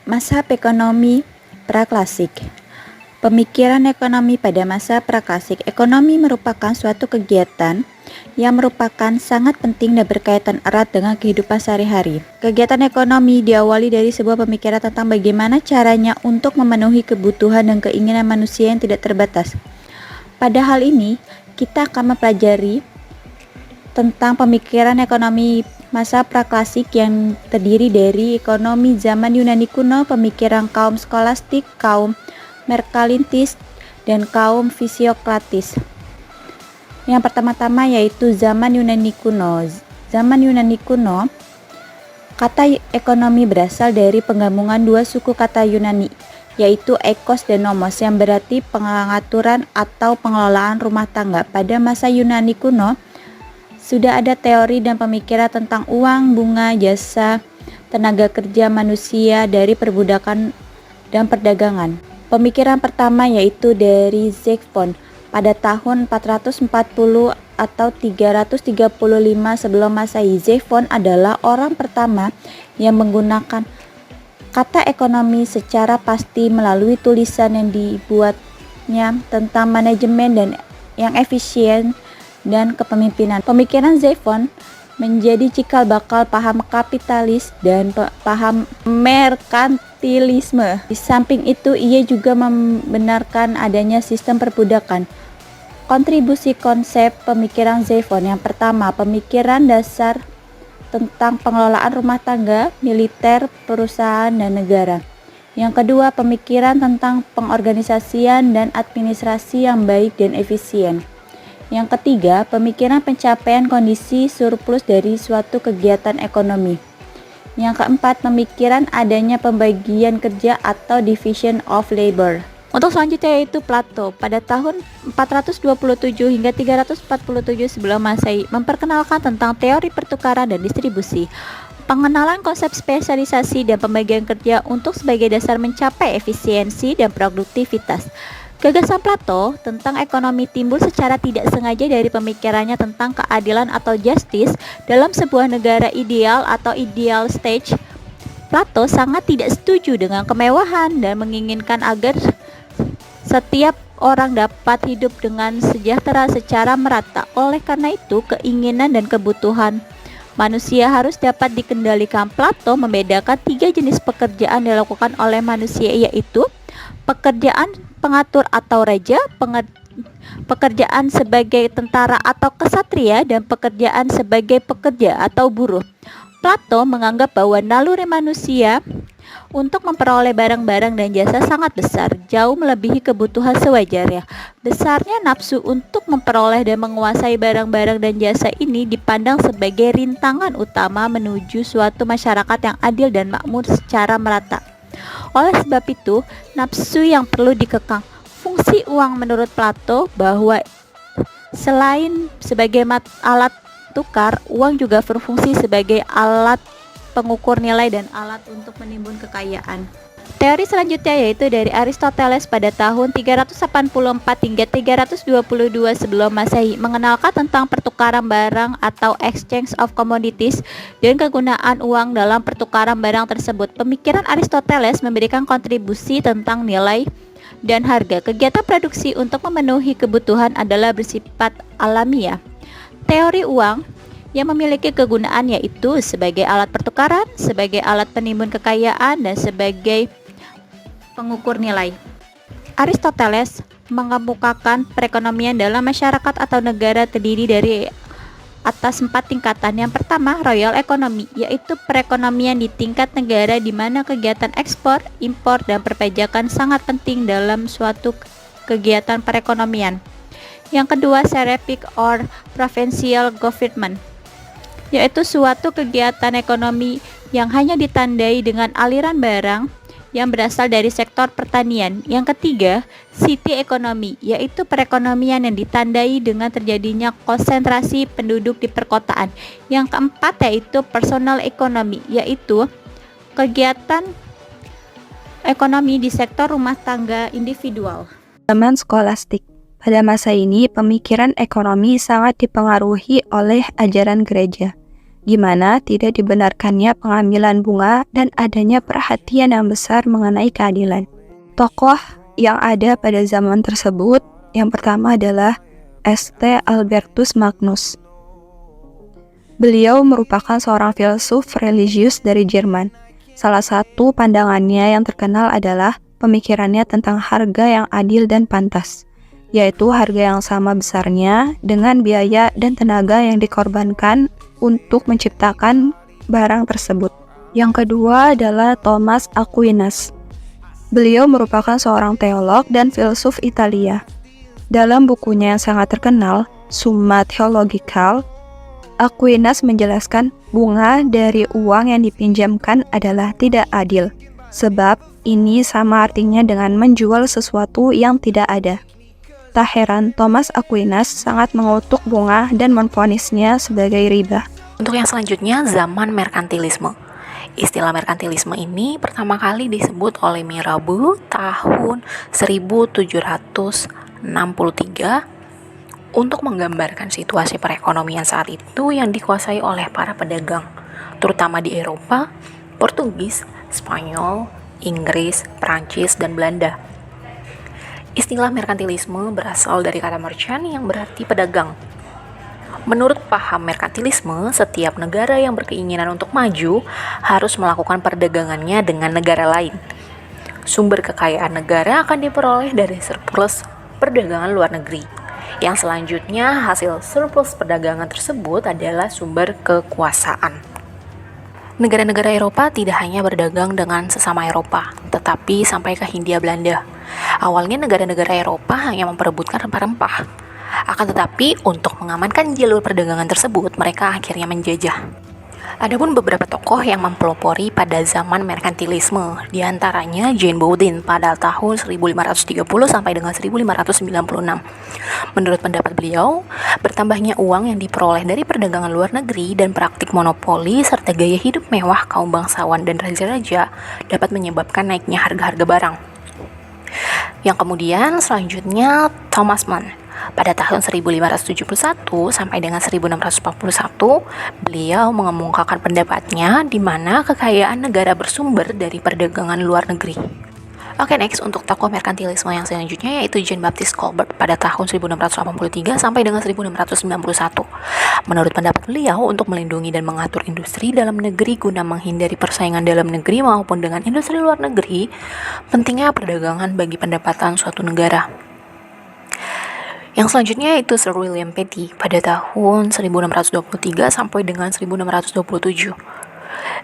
Masa ekonomi praklasik. Pemikiran ekonomi pada masa praklasik. Ekonomi merupakan suatu kegiatan yang merupakan sangat penting dan berkaitan erat dengan kehidupan sehari-hari. Kegiatan ekonomi diawali dari sebuah pemikiran tentang bagaimana caranya untuk memenuhi kebutuhan dan keinginan manusia yang tidak terbatas. Pada hal ini, kita akan mempelajari tentang pemikiran ekonomi masa praklasik yang terdiri dari ekonomi zaman Yunani kuno, pemikiran kaum skolastik, kaum merkantilis, dan kaum fisiokratis. Yang pertama-tama yaitu zaman Yunani kuno. Zaman Yunani kuno, kata ekonomi berasal dari penggabungan dua suku kata Yunani, yaitu ekos dan nomos, yang berarti pengaturan atau pengelolaan rumah tangga. Pada masa Yunani kuno, sudah ada teori dan pemikiran tentang uang, bunga, jasa, tenaga kerja manusia dari perbudakan dan perdagangan. Pemikiran pertama yaitu dari Xenophon pada tahun 440 atau 335 sebelum Masehi. Xenophon adalah orang pertama yang menggunakan kata ekonomi secara pasti melalui tulisan yang dibuatnya tentang manajemen dan yang efisien dan kepemimpinan. Pemikiran Xenophon menjadi cikal bakal paham kapitalis dan paham merkantilisme. Di samping itu, ia juga membenarkan adanya sistem perbudakan. Kontribusi konsep pemikiran Xenophon: yang pertama, pemikiran dasar tentang pengelolaan rumah tangga, militer, perusahaan, dan negara. Yang kedua, pemikiran tentang pengorganisasian dan administrasi yang baik dan efisien. Yang ketiga, pemikiran pencapaian kondisi surplus dari suatu kegiatan ekonomi. Yang keempat, pemikiran adanya pembagian kerja atau division of labor. Untuk selanjutnya yaitu Plato pada tahun 427 hingga 347 sebelum Masehi memperkenalkan tentang teori pertukaran dan distribusi, pengenalan konsep spesialisasi dan pembagian kerja untuk sebagai dasar mencapai efisiensi dan produktivitas. Gagasan Plato tentang ekonomi timbul secara tidak sengaja dari pemikirannya tentang keadilan atau justice dalam sebuah negara ideal atau ideal state. Plato sangat tidak setuju dengan kemewahan dan menginginkan agar setiap orang dapat hidup dengan sejahtera secara merata. Oleh karena itu, keinginan dan kebutuhan manusia harus dapat dikendalikan. Plato membedakan 3 jenis pekerjaan dilakukan oleh manusia, yaitu pekerjaan pengatur atau raja, pekerjaan sebagai tentara atau kesatria, dan pekerjaan sebagai pekerja atau buruh. Plato menganggap bahwa naluri manusia untuk memperoleh barang-barang dan jasa sangat besar, jauh melebihi kebutuhan sewajarnya. Besarnya nafsu untuk memperoleh dan menguasai barang-barang dan jasa ini dipandang sebagai rintangan utama menuju suatu masyarakat yang adil dan makmur secara merata. Oleh sebab itu, nafsu yang perlu dikekang. Fungsi uang menurut Plato bahwa selain sebagai alat tukar, uang juga berfungsi sebagai alat pengukur nilai dan alat untuk menimbun kekayaan. Teori selanjutnya yaitu dari Aristoteles pada tahun 384 hingga 322 sebelum Masehi mengenalkan tentang pertukaran barang atau exchange of commodities dan kegunaan uang dalam pertukaran barang tersebut. Pemikiran Aristoteles memberikan kontribusi tentang nilai dan harga. Kegiatan produksi untuk memenuhi kebutuhan adalah bersifat alamiah. Teori uang yang memiliki kegunaan yaitu sebagai alat pertukaran, sebagai alat penimbun kekayaan, dan sebagai pengukur nilai. Aristoteles mengemukakan perekonomian dalam masyarakat atau negara terdiri dari atas 4 tingkatan. Yang pertama, royal economy, yaitu perekonomian di tingkat negara di mana kegiatan ekspor, impor, dan perpajakan sangat penting dalam suatu kegiatan perekonomian. Yang kedua, seraphic or provincial government, yaitu suatu kegiatan ekonomi yang hanya ditandai dengan aliran barang yang berasal dari sektor pertanian. Yang ketiga, city economy, yaitu perekonomian yang ditandai dengan terjadinya konsentrasi penduduk di perkotaan. Yang keempat yaitu personal economy, yaitu kegiatan ekonomi di sektor rumah tangga individual. Zaman skolastik. Pada masa ini, pemikiran ekonomi sangat dipengaruhi oleh ajaran gereja. gimana tidak dibenarkannya pengambilan bunga dan adanya perhatian yang besar mengenai keadilan. Tokoh yang ada pada zaman tersebut yang pertama adalah St. Albertus Magnus. Beliau merupakan seorang filsuf religius dari Jerman. Salah satu pandangannya yang terkenal adalah pemikirannya tentang harga yang adil dan pantas, yaitu harga yang sama besarnya dengan biaya dan tenaga yang dikorbankan untuk menciptakan barang tersebut. Yang kedua adalah Thomas Aquinas. Beliau merupakan seorang teolog dan filsuf Italia. Dalam bukunya yang sangat terkenal, Summa Theological, Aquinas menjelaskan bunga dari uang yang dipinjamkan adalah tidak adil, sebab ini sama artinya dengan menjual sesuatu yang tidak ada. Tak heran Thomas Aquinas sangat mengutuk bunga dan memvonisnya sebagai riba. Untuk yang selanjutnya, zaman merkantilisme. Istilah merkantilisme ini pertama kali disebut oleh Mirabeau tahun 1763 untuk menggambarkan situasi perekonomian saat itu yang dikuasai oleh para pedagang, terutama di Eropa, Portugis, Spanyol, Inggris, Prancis, dan Belanda. Istilah merkantilisme berasal dari kata merchant yang berarti pedagang. Menurut paham merkantilisme, setiap negara yang berkeinginan untuk maju harus melakukan perdagangannya dengan negara lain. Sumber kekayaan negara akan diperoleh dari surplus perdagangan luar negeri. Yang selanjutnya, hasil surplus perdagangan tersebut adalah sumber kekuasaan. Negara-negara Eropa tidak hanya berdagang dengan sesama Eropa, tetapi sampai ke Hindia Belanda. Awalnya negara-negara Eropa hanya memperebutkan rempah-rempah. Akan tetapi, untuk mengamankan jalur perdagangan tersebut, mereka akhirnya menjajah. Adapun beberapa tokoh yang mempelopori pada zaman merkantilisme, di antaranya Jane Bodin pada tahun 1530 sampai dengan 1596. Menurut pendapat beliau, bertambahnya uang yang diperoleh dari perdagangan luar negeri dan praktik monopoli serta gaya hidup mewah kaum bangsawan dan raja-raja dapat menyebabkan naiknya harga-harga barang. Yang kemudian selanjutnya Thomas Mann. Pada tahun 1571 sampai dengan 1641, beliau mengemukakan pendapatnya di mana kekayaan negara bersumber dari perdagangan luar negeri. Oke, next untuk tokoh merkantilisme yang selanjutnya yaitu Jean Baptiste Colbert pada tahun 1683 sampai dengan 1691. Menurut pendapat beliau, untuk melindungi dan mengatur industri dalam negeri guna menghindari persaingan dalam negeri maupun dengan industri luar negeri, pentingnya perdagangan bagi pendapatan suatu negara. Yang selanjutnya yaitu Sir William Petty pada tahun 1623 sampai dengan 1627.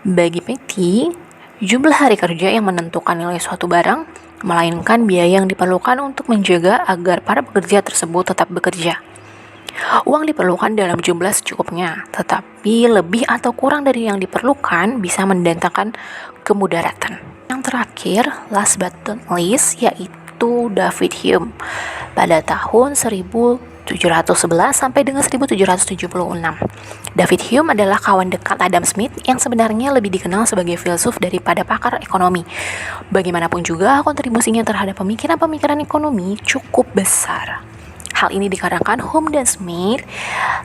Bagi Petty, jumlah hari kerja yang menentukan nilai suatu barang, melainkan biaya yang diperlukan untuk menjaga agar para pekerja tersebut tetap bekerja. Uang diperlukan dalam jumlah secukupnya, tetapi lebih atau kurang dari yang diperlukan bisa mendatangkan kemudaratan. Yang terakhir, last but not least, yaitu David Hume pada tahun 1711 sampai dengan 1776. David Hume adalah kawan dekat Adam Smith yang sebenarnya lebih dikenal sebagai filsuf daripada pakar ekonomi. Bagaimanapun juga, kontribusinya terhadap pemikiran-pemikiran ekonomi cukup besar. Hal ini dikarenakan Hume dan Smith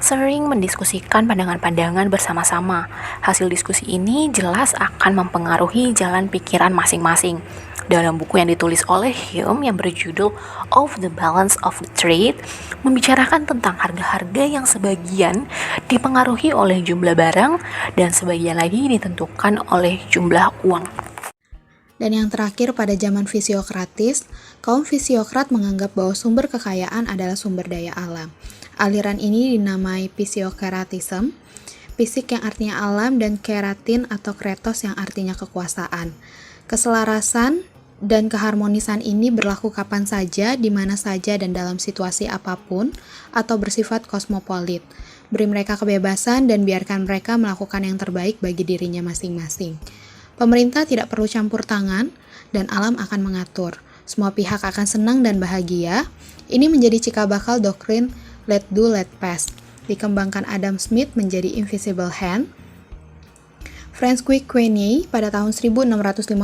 sering mendiskusikan pandangan-pandangan bersama-sama. Hasil diskusi ini jelas akan mempengaruhi jalan pikiran masing-masing. Dalam buku yang ditulis oleh Hume yang berjudul Of the Balance of the Trade, membicarakan tentang harga-harga yang sebagian dipengaruhi oleh jumlah barang dan sebagian lagi ditentukan oleh jumlah uang. Dan yang terakhir, pada zaman fisiokratis, kaum fisiokrat menganggap bahwa sumber kekayaan adalah sumber daya alam. Aliran ini dinamai fisiokratism, fisik yang artinya alam, dan keratin atau kretos yang artinya kekuasaan. Keselarasan dan keharmonisan ini berlaku kapan saja, di mana saja, dan dalam situasi apapun, atau bersifat kosmopolit. Beri mereka kebebasan dan biarkan mereka melakukan yang terbaik bagi dirinya masing-masing. Pemerintah tidak perlu campur tangan, dan alam akan mengatur. Semua pihak akan senang dan bahagia. Ini menjadi cikal bakal doktrin let do, let pass. Dikembangkan Adam Smith menjadi invisible hand. Francois Queneau pada tahun 1654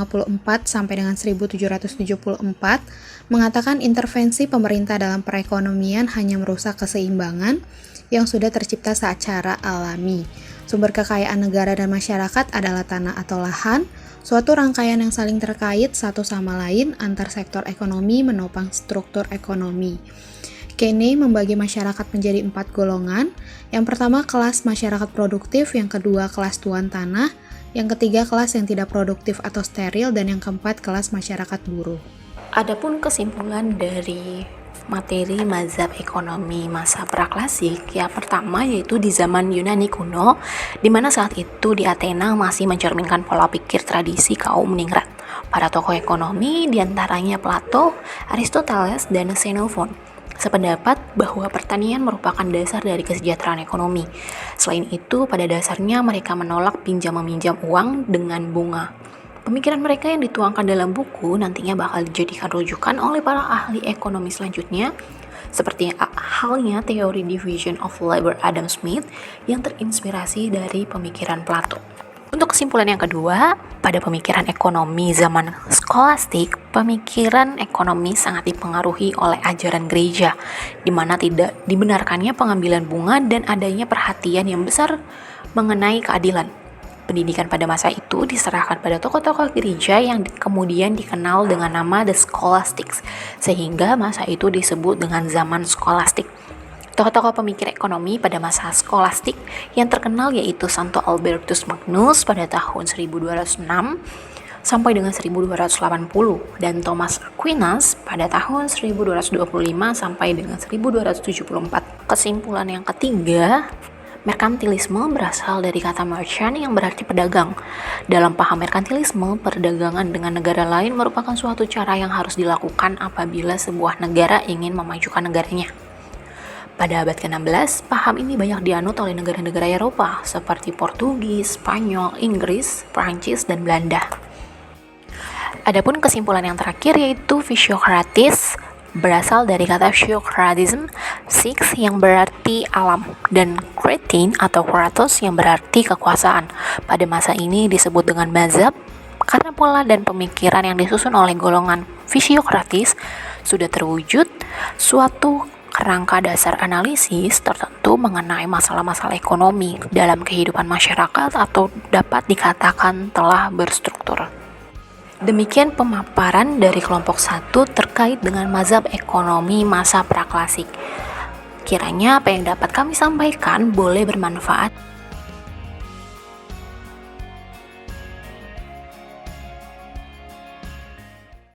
sampai dengan 1774 mengatakan intervensi pemerintah dalam perekonomian hanya merusak keseimbangan yang sudah tercipta secara alami. Sumber kekayaan negara dan masyarakat adalah tanah atau lahan, suatu rangkaian yang saling terkait satu sama lain antar sektor ekonomi menopang struktur ekonomi. Keynes membagi masyarakat menjadi 4 golongan. Yang pertama kelas masyarakat produktif, yang kedua kelas tuan tanah, yang ketiga kelas yang tidak produktif atau steril, dan yang keempat kelas masyarakat buruh. Adapun kesimpulan dari materi mazhab ekonomi masa praklasik, yang pertama yaitu di zaman Yunani kuno, di mana saat itu di Athena masih mencerminkan pola pikir tradisi kaum ningrat. Para tokoh ekonomi diantaranya Plato, Aristoteles, dan Xenophon sependapat bahwa pertanian merupakan dasar dari kesejahteraan ekonomi. Selain itu, pada dasarnya mereka menolak pinjam-meminjam uang dengan bunga. Pemikiran mereka yang dituangkan dalam buku nantinya bakal dijadikan rujukan oleh para ahli ekonomi selanjutnya, seperti halnya teori division of labor Adam Smith yang terinspirasi dari pemikiran Plato. Untuk kesimpulan yang kedua, pada pemikiran ekonomi zaman skolastik, pemikiran ekonomi sangat dipengaruhi oleh ajaran gereja, di mana tidak dibenarkannya pengambilan bunga dan adanya perhatian yang besar mengenai keadilan. Pendidikan pada masa itu diserahkan pada tokoh-tokoh gereja yang kemudian dikenal dengan nama The Scholastics, sehingga masa itu disebut dengan zaman skolastik. Tokoh-tokoh pemikir ekonomi pada masa skolastik yang terkenal yaitu Santo Albertus Magnus pada tahun 1206 sampai dengan 1280 dan Thomas Aquinas pada tahun 1225 sampai dengan 1274. Kesimpulan yang ketiga, merkantilisme berasal dari kata merchant yang berarti pedagang. Dalam paham merkantilisme, perdagangan dengan negara lain merupakan suatu cara yang harus dilakukan apabila sebuah negara ingin memajukan negaranya. Pada abad ke-16, paham ini banyak dianut oleh negara-negara Eropa seperti Portugis, Spanyol, Inggris, Prancis, dan Belanda. Adapun kesimpulan yang terakhir yaitu Physiocrates berasal dari kata Physiocratism, Six yang berarti alam, dan Kratin atau Kratos yang berarti kekuasaan. Pada masa ini disebut dengan mazhab karena pola dan pemikiran yang disusun oleh golongan Physiocrates sudah terwujud suatu kerangka dasar analisis tertentu mengenai masalah-masalah ekonomi dalam kehidupan masyarakat atau dapat dikatakan telah berstruktur. Demikian pemaparan dari kelompok 1 terkait dengan mazhab ekonomi masa praklasik. Kiranya apa yang dapat kami sampaikan boleh bermanfaat